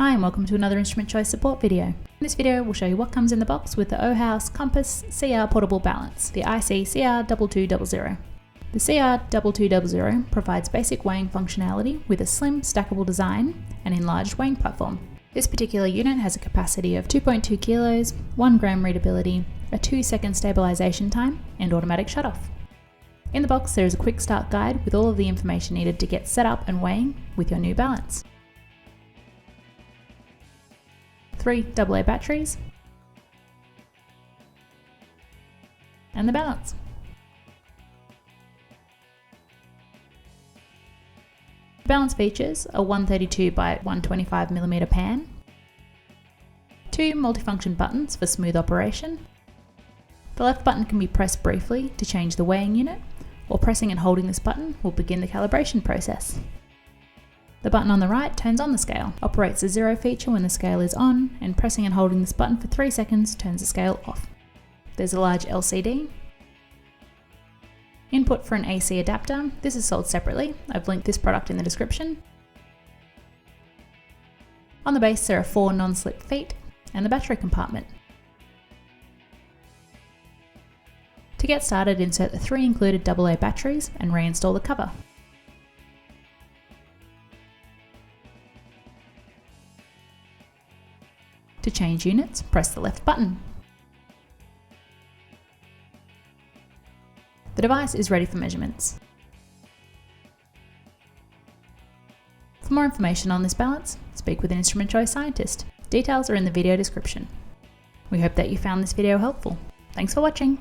Hi and welcome to another Instrument Choice support video. In this video we'll show you what comes in the box with the OHaus Compass CR Portable Balance, the IC-CR2200. The CR2200 provides basic weighing functionality with a slim, stackable design and enlarged weighing platform. This particular unit has a capacity of 2.2 kilos, 1 gram readability, a 2-second stabilization time and automatic shutoff. In the box there is a quick start guide with all of the information needed to get set up and weighing with your new balance. 3 AA batteries, and the balance. The balance features a 132 by 125mm pan, 2 multifunction buttons for smooth operation. The left button can be pressed briefly to change the weighing unit, or pressing and holding this button will begin the calibration process. The button on the right turns on the scale, operates the 0 feature when the scale is on, and pressing and holding this button for 3 seconds turns the scale off. There's a large LCD. Input for an AC adapter. This is sold separately. I've linked this product in the description. On the base there are 4 non-slip feet and the battery compartment. To get started, insert the 3 included AA batteries and reinstall the cover. To change units, press the left button. The device is ready for measurements. For more information on this balance, speak with an Instrument Choice scientist. Details are in the video description. We hope that you found this video helpful. Thanks for watching.